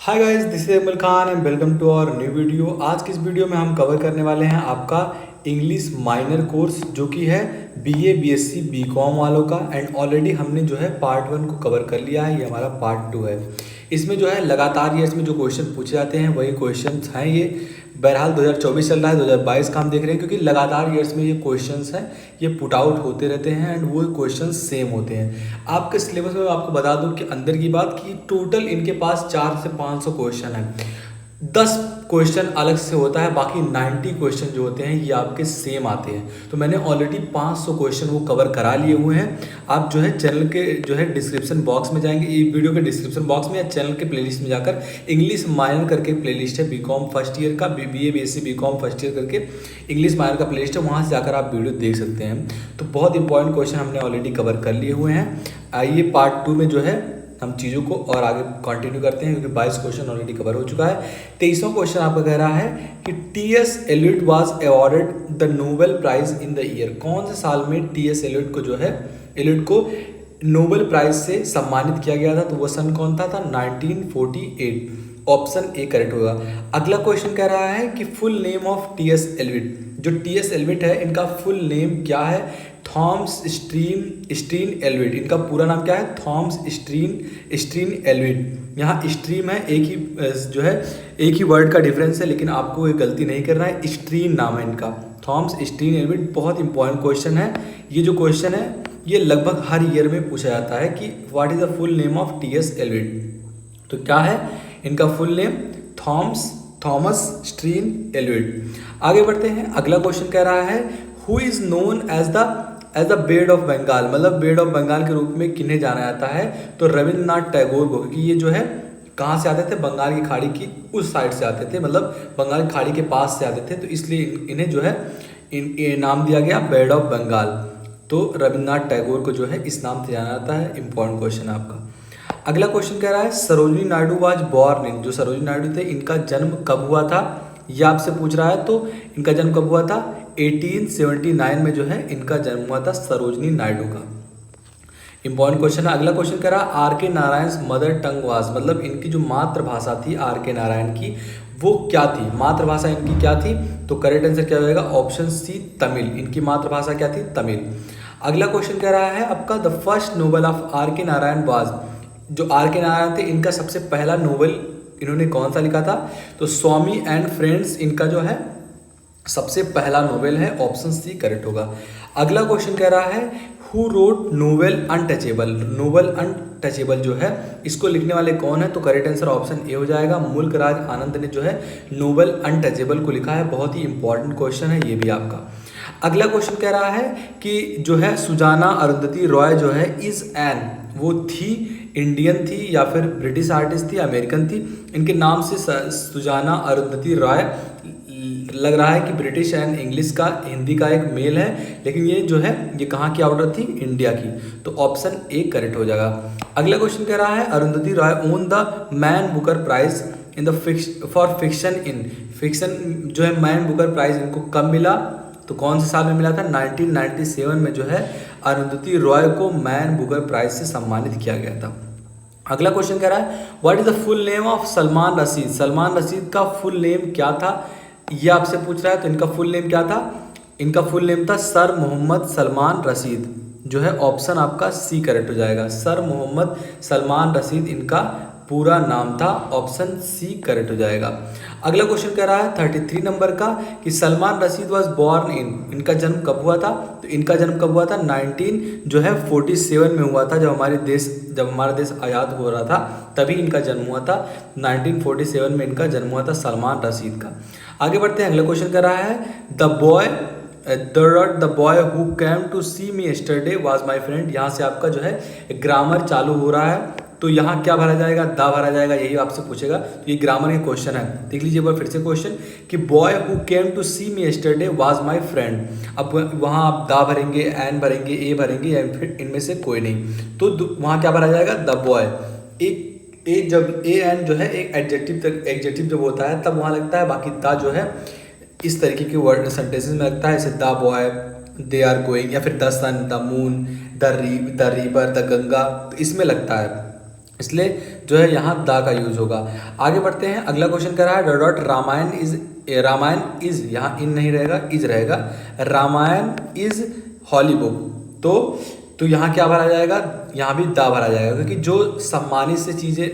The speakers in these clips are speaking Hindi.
Hi guys, this is Amal Khan and welcome to our new video. आज की इस वीडियो में हम कवर करने वाले हैं आपका इंग्लिश माइनर कोर्स जो कि है बीए बीएससी बीकॉम वालों का। एंड ऑलरेडी हमने जो है पार्ट 1 को कवर कर लिया है, ये हमारा पार्ट 2 है। इसमें जो है लगातार ये इसमें जो क्वेश्चन पूछे जाते हैं वही क्वेश्चन हैं। ये बहरहाल 2024 चल रहा है, 2022 का हम देख रहे हैं क्योंकि लगातार ईयर्स में ये क्वेश्चंस हैं ये पुट आउट होते रहते हैं एंड वो क्वेश्चंस सेम होते हैं। आपके सिलेबस में मैं आपको बता दूं कि अंदर की बात कि टोटल इनके पास 400 से 500 क्वेश्चन हैं। 10 क्वेश्चन अलग से होता है, बाकी 90 क्वेश्चन जो होते हैं ये आपके सेम आते हैं। तो मैंने ऑलरेडी 500 क्वेश्चन वो कवर करा लिए हुए हैं। आप जो है चैनल के जो है डिस्क्रिप्शन बॉक्स में जाएंगे, ये वीडियो के डिस्क्रिप्शन बॉक्स में या चैनल के प्लेलिस्ट में जाकर इंग्लिश माइनर करके प्लेलिस्ट है बीकॉम फर्स्ट ईयर का, BA BSc BCom first year करके इंग्लिश माइनर का प्लेलिस्ट है, वहाँ से जाकर आप वीडियो देख सकते हैं। तो बहुत इंपॉर्टेंट क्वेश्चन हमने ऑलरेडी कवर कर लिए हुए हैं। आइए पार्ट 2 में जो है हम चीज़ों को और आगे कंटिन्यू करते हैं क्योंकि 22 क्वेश्चन ऑलरेडी कवर हो चुका है। 23वां क्वेश्चन आपका कह रहा है कि T S. Eliot was awarded the Nobel prize in the year. कौन से साल में टी.एस. एलियट को जो है एलियट को नोबेल प्राइज से सम्मानित किया गया था? तो वो सन कौन था 1948। ऑप्शन ए करेक्ट होगा। अगला क्वेश्चन कह रहा है कि full name of T S. Eliot. जो टी.एस. एलियट है इनका फुल नेम क्या है? Thomas Stearns Eliot. इनका पूरा नाम क्या है? Thomas Stearns Eliot. यहाँ स्ट्रीम है, एक ही जो है एक ही वर्ड का डिफरेंस है, लेकिन आपको ये गलती नहीं करना है। स्ट्रीन नाम है इनका, थॉमस स्ट्रीन एलियट। बहुत इंपॉर्टेंट क्वेश्चन है ये। जो क्वेश्चन है ये लगभग हर ईयर में पूछा जाता है कि what is the full name of T S. Eliot. तो क्या है इनका full name? Thomas Stearns Eliot. आगे बढ़ते हैं। अगला क्वेश्चन कह रहा है who is known as the bed of Bengal. मतलब बेड ऑफ बंगाल के रूप में किन्हें जाना जाता है? तो रविंद्रनाथ टैगोर को, क्योंकि ये जो है कहाँ से आते थे? बंगाल की खाड़ी की उस साइड से आते थे, मतलब बंगाल की खाड़ी के पास से आते थे, तो इसलिए इन्हें जो है नाम दिया गया बेड ऑफ बंगाल। तो रविंद्रनाथ टैगोर को जो है इस नाम से जाना जाता है। इंपॉर्टेंट क्वेश्चन है आपका। अगला क्वेश्चन कह रहा है Sarojini Naidu was born in. जो सरोजिनी नायडू थे इनका जन्म कब हुआ था ये आपसे पूछ रहा है। तो इनका जन्म कब हुआ था? 1879 में जो है इनका जन्म हुआ था सरोजिनी नायडू का। इंपॉर्टेंट क्वेश्चन है। अगला क्वेश्चन कह रहा है are K Narayan mother tongue was. मतलब इनकी जो मातृभाषा थी आर के नारायण की वो क्या थी? मातृभाषा इनकी क्या थी? तो करेक्ट आंसर क्या होगा? Option C Tamil. इनकी मातृभाषा क्या थी? तमिल। अगला क्वेश्चन कह रहा है आपका the first Nobel of R K Narayan was. जो आर के नारायण थे इनका सबसे पहला नोबेल इन्होंने कौन सा लिखा था? तो स्वामी एंड फ्रेंड्स इनका जो है सबसे पहला नोवेल है। ऑप्शन सी करेक्ट होगा। अगला क्वेश्चन कह रहा है who wrote novel untouchable. Novel untouchable जो है इसको लिखने वाले कौन है? तो करेक्ट आंसर ऑप्शन ए हो जाएगा। मुल्क राज आनंद ने जो है नोवेल अनटचेबल को लिखा है। बहुत ही इंपॉर्टेंट क्वेश्चन है ये भी आपका। अगला क्वेश्चन कह रहा है कि जो है सुजाना अरुंधति रॉय जो है इज एन, वो थी इंडियन थी या फिर ब्रिटिश आर्टिस्ट थी, अमेरिकन थी? इनके नाम से सुजाना अरुंधति रॉय लग रहा है कि ब्रिटिश एंड इंग्लिश का हिंदी का एक मेल है, लेकिन ये जो है ये कहाँ की आउटर थी? इंडिया की। तो ऑप्शन ए करेक्ट हो जाएगा। अगला क्वेश्चन कह रहा है Arundhati Roy won the man booker prize in the for fiction in. Fiction जो है मैन बुकर प्राइज इनको कब मिला? तो कौन से साल में मिला था? 1997 में जो है अरुंधति रॉय को मैन बुकर प्राइज से सम्मानित किया गया था। अगला क्वेश्चन कह रहा है what is the full name of Salman Rashid. Salman Rashid का फुल नेम क्या था ये आपसे पूछ रहा है। तो इनका फुल नेम क्या था? इनका फुल नेम था सर मोहम्मद सलमान रशीद। जो है ऑप्शन आपका सी करेक्ट हो जाएगा। सर मोहम्मद सलमान रशीद इनका पूरा नाम था। ऑप्शन सी करेक्ट हो जाएगा। अगला क्वेश्चन कह रहा है 33 नंबर का कि Salman Rashid was born in. इनका जन्म कब हुआ था? तो इनका जन्म कब हुआ था? 1947 में हुआ था। जब हमारा देश आज़ाद हो रहा था तभी इनका जन्म हुआ था। 1947 में इनका जन्म हुआ था सलमान रशीद का। आगे बढ़ते हैं। अगला क्वेश्चन कर रहा है the boy who came to see me yesterday was my friend. यहाँ से आपका जो है ग्रामर चालू हो रहा है। तो यहाँ क्या भरा जाएगा? द भरा जाएगा, यही आपसे पूछेगा। तो ये ग्रामर के क्वेश्चन है। देख लीजिए एक बार फिर से क्वेश्चन कि boy who came to see me yesterday was my friend. अब वहाँ आप द भरेंगे, एन भरेंगे, ए भरेंगे या फिर इनमें से कोई नहीं। तो वहाँ क्या भरा जाएगा? The boy. जब ए एन जो है एक एडजेक्टिव जब होता है तब वहाँ लगता है। बाकी द जो है इस तरीके के वर्ड सेंटेंसेस में लगता है, जैसे the boy, they are going, या फिर the sun, the moon, the river, the Ganga, तो इसमें लगता है। इसलिए जो है यहाँ द का यूज होगा। आगे बढ़ते हैं, अगला क्वेश्चन कर रहा है डॉट रामायण इज यहाँ इन नहीं रहेगा, इज रहेगा। रामायण इज हॉली बुक, तो यहाँ क्या भरा जाएगा, यहाँ भी दा भरा जाएगा, क्योंकि जो सम्मानित से चीज़ें,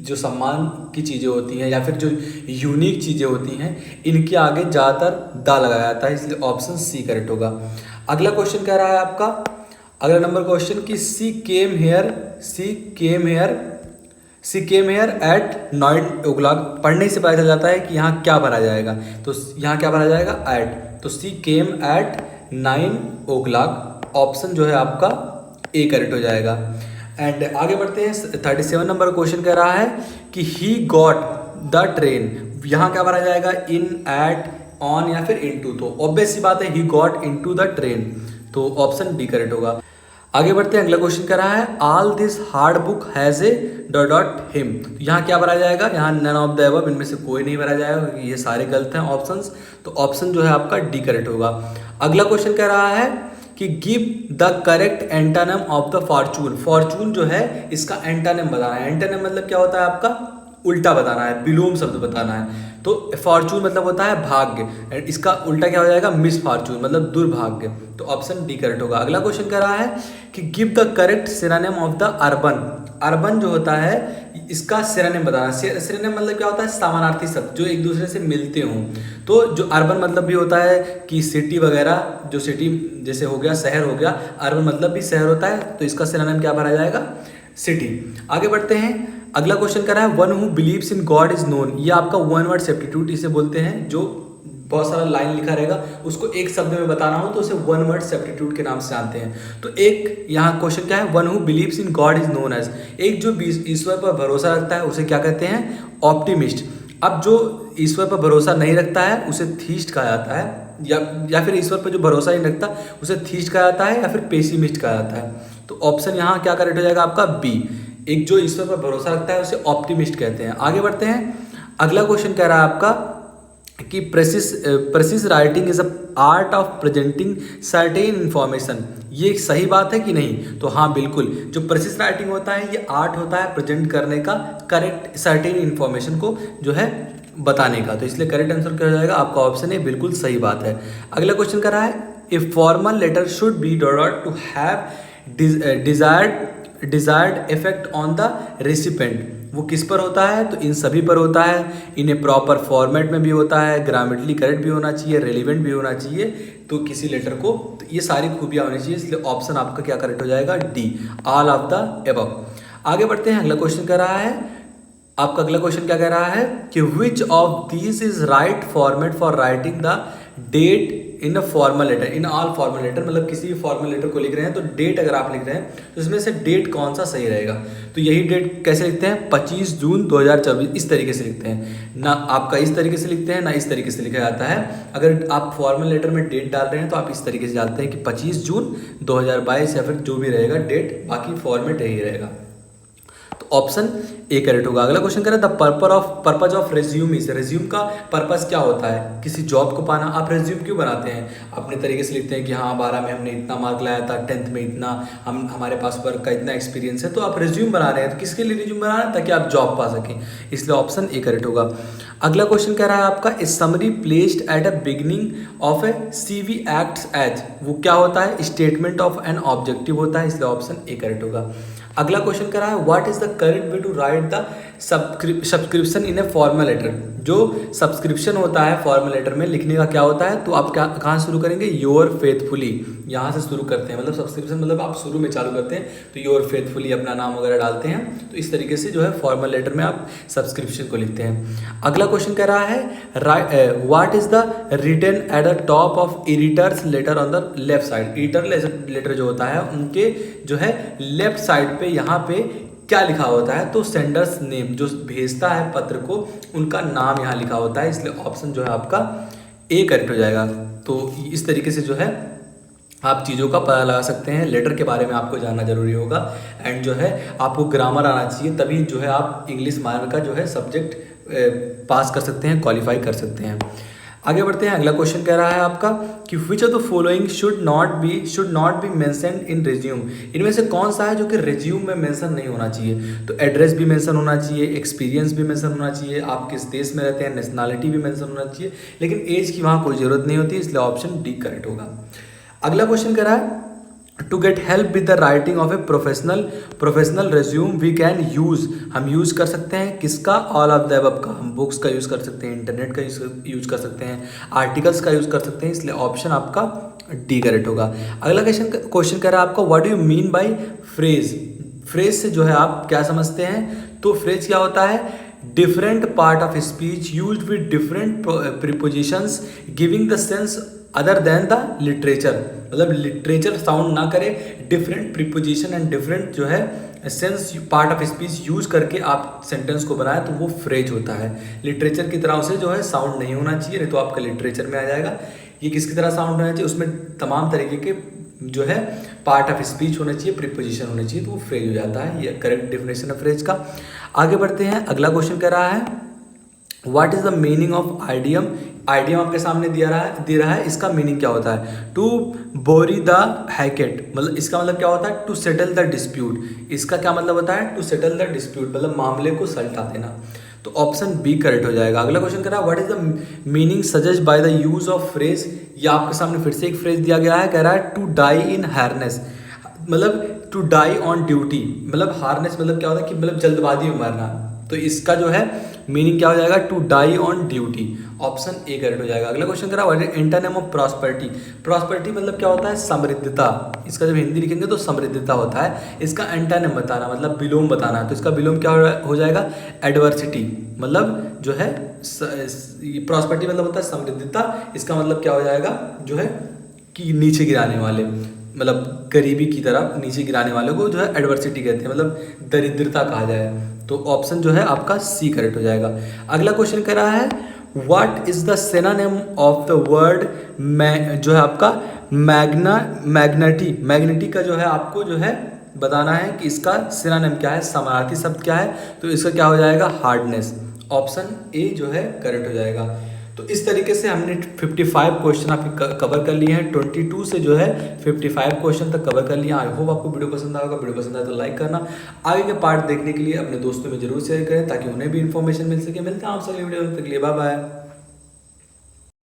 जो सम्मान की चीज़ें होती हैं या फिर जो यूनिक चीज़ें होती हैं, इनके आगे ज़्यादातर दा लगाया जाता है, इसलिए ऑप्शन सी करेक्ट होगा। अगला क्वेश्चन कह रहा है आपका, अगला नंबर क्वेश्चन कि सी केम हेयर एट 9 o'clock। पढ़ने से पता चल जाता है कि यहाँ क्या भरा जाएगा, तो यहाँ क्या भरा जाएगा, एट, तो सी केम एट 9 o'clock, ऑप्शन जो है आपका ए करेक्ट हो जाएगा। एंड आगे बढ़ते हैं, 37 नंबर क्वेश्चन कह रहा है कि ही गॉट द ट्रेन, यहाँ क्या भरा जाएगा, इन, एट, ऑन या फिर इनटू, तो ऑब्वियस सी बात है he got into the train, तो ऑप्शन डी करेक्ट होगा। आगे बढ़ते हैं, अगला क्वेश्चन कर रहा है all this hard book has a dot dot him, तो यहाँ क्या भरा जाएगा, यहाँ नन ऑफ द अबव, इनमें से कोई नहीं भरा जाएगा क्योंकि ये सारे गलत हैं ऑप्शंस, तो ऑप्शन जो है आपका डी करेक्ट होगा। अगला क्वेश्चन कह रहा है कि give the correct antonym of the fortune, fortune जो है इसका एंटानम बताना है। एंटानम मतलब क्या होता है आपका, उल्टा बताना है, विलोम शब्द बताना है। तो फॉर्चून मतलब होता है भाग्य, इसका उल्टा क्या हो जाएगा, मिस फॉर्चून मतलब दुर्भाग्य, तो ऑप्शन डी करेक्ट होगा। अगला क्वेश्चन कर रहा है कि give the correct synonym of the urban, urban जो होता है इसका सिनोनिम बताना। सिनोनिम मतलब क्या होता है, समानार्थी शब्द जो एक दूसरे से मिलते हों, तो जो अर्बन मतलब भी होता है कि सिटी वगैरह, जो सिटी जैसे हो गया शहर हो गया, अर्बन मतलब भी शहर होता है, तो इसका सिनोनिम क्या भरा जाएगा, सिटी। आगे बढ़ते हैं, अगला क्वेश्चन कर रहा है one who believes in God is known, ये आपका वन वर्ड सब्स्टिट्यूट इसे बोलते हैं, जो बहुत सारा लाइन लिखा रहेगा उसको एक शब्द में बताना हो तो उसे वन वर्ड सब्स्टिट्यूट के नाम से जानते हैं। तो एक यहाँ क्वेश्चन क्या है, one who believes in God is known as, एक जो ईश्वर पर भरोसा रखता है उसे क्या कहते हैं, ऑप्टिमिस्ट। अब जो ईश्वर पर भरोसा नहीं रखता है उसे थीस्ट कहा जाता है, या फिर ईश्वर पर जो भरोसा नहीं रखता उसे थीस्ट कहा जाता है, या फिर पेसिमिस्ट कहा जाता है। तो ऑप्शन यहाँ क्या करेक्ट हो जाएगा आपका बी, एक जो ईश्वर पर भरोसा रखता है उसे ऑप्टिमिस्ट कहते हैं। आगे बढ़ते हैं, अगला क्वेश्चन कह रहा है आपका कि precious writing is a art of presenting certain information, ये सही बात है कि नहीं, तो हाँ बिल्कुल, जो प्रेसिस राइटिंग होता है ये आर्ट होता है प्रेजेंट करने का, करेक्ट सर्टेन इन्फॉर्मेशन को जो है बताने का, तो इसलिए करेक्ट आंसर क्या हो जाएगा आपका ऑप्शन ए, बिल्कुल सही बात है। अगला क्वेश्चन कर रहा है a formal letter should be dot to have desired effect on the recipient, वो किस पर होता है, तो इन सभी पर होता है, इन्हें प्रॉपर फॉर्मेट में भी होता है, ग्रामेटिकली करेक्ट भी होना चाहिए, रेलिवेंट भी होना चाहिए, तो किसी लेटर को, तो ये सारी खूबियाँ होनी चाहिए, इसलिए ऑप्शन आपका क्या करेक्ट हो जाएगा, D, all of the above. आगे बढ़ते हैं, अगला क्वेश्चन कर रहा है आपका, अगला क्वेश्चन क्या कह रहा है कि which of these is right format for writing the date in a formal letter, in all formal letter, मतलब किसी भी फॉर्मल लेटर को लिख रहे हैं तो डेट अगर आप लिख रहे हैं तो इसमें से डेट कौन सा सही रहेगा, तो यही डेट कैसे लिखते हैं, 25 जून 2024, इस तरीके से लिखते हैं, ना आपका इस तरीके से लिखते हैं ना इस तरीके से लिखा जाता है। अगर आप फॉर्मल लेटर में डेट डाल रहे हैं तो आप इस तरीके से डालते हैं कि 25 जून 2022 या फिर जो भी रहेगा डेट, बाकी फॉर्मेट यही रहेगा, तो ऑप्शन ए करेक्ट होगा। अगला क्वेश्चन करें the purpose of resume is, resume का पर्पस क्या होता है, किसी जॉब को पाना। आप रेज्यूम क्यों बनाते हैं, अपने तरीके से लिखते हैं कि हाँ 12 में हमने इतना मार्क लाया था, 10th में इतना, हमारे पास वर्क का इतना एक्सपीरियंस है, तो आप रेज्यूम बना रहे हैं, तो किसके लिए रेज्यूम बना रहे हैं, ताकि आप जॉब पा सकें, इसलिए ऑप्शन ए करेक्ट होगा। अगला क्वेश्चन कह रहा है आपका a summary placed at a beginning of a CV acts as, वो क्या होता है, स्टेटमेंट ऑफ एन ऑब्जेक्टिव होता है, इसलिए ऑप्शन ए करेक्ट होगा। अगला क्वेश्चन कर रहा है what is the correct way to write the subscription in a formal letter, जो सब्सक्रिप्शन होता है फॉर्मल लेटर में लिखने का क्या होता है, तो आप क्या कहाँ शुरू करेंगे, योर फेथफुली, यहाँ से शुरू करते हैं, मतलब सब्सक्रिप्शन मतलब आप शुरू में चालू करते हैं तो योर फेथफुली अपना नाम वगैरह डालते हैं, तो इस तरीके से जो है फॉर्मल लेटर में आप सब्सक्रिप्शन को लिखते हैं। अगला क्वेश्चन कह रहा है what is the written at the top of editors letter on the left side, editor letter जो होता है उनके जो है लेफ्ट साइड पे यहाँ पे क्या लिखा होता है, तो सेंडर्स नेम, जो भेजता है पत्र को उनका नाम यहाँ लिखा होता है, इसलिए ऑप्शन जो है आपका ए करेक्ट हो जाएगा। तो इस तरीके से जो है आप चीज़ों का पता लगा सकते हैं, लेटर के बारे में आपको जानना जरूरी होगा, एंड जो है आपको ग्रामर आना चाहिए, तभी जो है आप इंग्लिश माइनर का जो है सब्जेक्ट पास कर सकते हैं, क्वालिफाई कर सकते हैं। आगे बढ़ते हैं। अगला क्वेश्चन कह रहा है आपका कि which of the following should not be mentioned in resume. इनमें से कौन सा है जो कि रिज्यूम में मेंशन नहीं होना चाहिए। तो एड्रेस भी मेंशन होना चाहिए, एक्सपीरियंस भी मेंशन होना चाहिए, आप किस देश में रहते हैं, नेशनैलिटी भी मेंशन होना चाहिए, लेकिन एज की वहाँ कोई ज़रूरत नहीं होती, इसलिए ऑप्शन डी करेक्ट होगा। अगला क्वेश्चन कह रहा है to get help with the writing of a professional resume we can use. हम यूज़ कर सकते हैं किसका, ऑल ऑफ द अबव का। हम बुक्स का यूज़ कर सकते हैं, इंटरनेट का यूज़ कर सकते हैं, आर्टिकल्स का यूज़ कर सकते हैं, इसलिए ऑप्शन आपका डी करेक्ट होगा। अगला क्वेश्चन कह रहा है आपका what do you mean by phrase. Phrase से जो है आप क्या समझते हैं। तो फ्रेज क्या होता है, different part of speech used with different prepositions giving the sense other than the literature. मतलब लिटरेचर साउंड ना करे, डिफरेंट प्रीपोजिशन एंड डिफरेंट जो है sense part of speech use करके आप सेंटेंस को बनाए तो वो फ्रेज होता है। लिटरेचर की तरह से जो है साउंड नहीं होना चाहिए, नहीं तो आपका लिटरेचर में आ जाएगा। ये किसकी तरह साउंड होना चाहिए, उसमें तमाम तरीके के जो है पार्ट ऑफ स्पीच होना चाहिए, प्रीपोजिशन होना चाहिए, तो वो फ्रेज हो जाता है। ये करेक्ट डेफिनेशन है फ्रेज का। आगे बढ़ते हैं। अगला क्वेश्चन कह रहा है what is the meaning of idiom. Idiom आपके सामने दे रहा है, इसका मीनिंग क्या होता है। टू बोरी द हैकेट, मतलब इसका मतलब क्या होता है, टू सेटल द डिस्प्यूट। इसका क्या मतलब होता है, टू सेटल द डिस्प्यूट, मतलब मामले को सलटा देना। तो ऑप्शन बी करेक्ट हो जाएगा। अगला क्वेश्चन कह रहा है what is the meaning suggest by the use of phrase. या आपके सामने फिर से एक फ्रेज दिया गया है, कह रहा है टू डाई इन हार्नेस, मतलब टू डाई ऑन ड्यूटी। मतलब हार्नेस मतलब क्या होता है कि मतलब जल्दबाजी में मरना। तो इसका जो है मीनिंग क्या हो जाएगा, to die on duty. Option A correct हो जाएगा। अगला क्वेश्चन कह रहा है एंटोनिम ऑफ प्रॉस्पेरिटी। प्रॉस्पेरिटी मतलब क्या होता है, समृद्धता। इसका जब हिंदी लिखेंगे तो समृद्धता होता है। इसका एंटोनिम बताना मतलब विलोम बताना है, तो इसका विलोम क्या हो जाएगा, एडवर्सिटी। मतलब जो है प्रॉस्पेरिटी मतलब होता है समृद्धता, इसका मतलब क्या हो जाएगा जो है कि नीचे गिराने वाले, मतलब गरीबी की तरफ नीचे गिराने वाले को जो है एडवर्सिटी कहते हैं, मतलब दरिद्रता कहा जाए। तो ऑप्शन जो है आपका सी करेक्ट हो जाएगा। अगला क्वेश्चन कह रहा है what is the synonym of the word जो है आपका मैग्नेटी का जो है आपको जो है बताना है कि इसका सिनोनिम क्या है, समानार्थी शब्द क्या है। तो इसका क्या हो जाएगा, हार्डनेस। ऑप्शन ए जो है करेक्ट हो जाएगा। तो इस तरीके से हमने 55 क्वेश्चन आपके कवर कर लिए हैं। 22 से जो है 55 क्वेश्चन तक कवर कर लिया। आई होप आपको वीडियो पसंद आएगा। वीडियो पसंद आए तो लाइक करना। आगे के पार्ट देखने के लिए अपने दोस्तों में जरूर शेयर करें ताकि उन्हें भी इन्फॉर्मेशन मिल सके। मिलते हैं आपसे अगली वीडियो में, तक के लिए बाय बाय।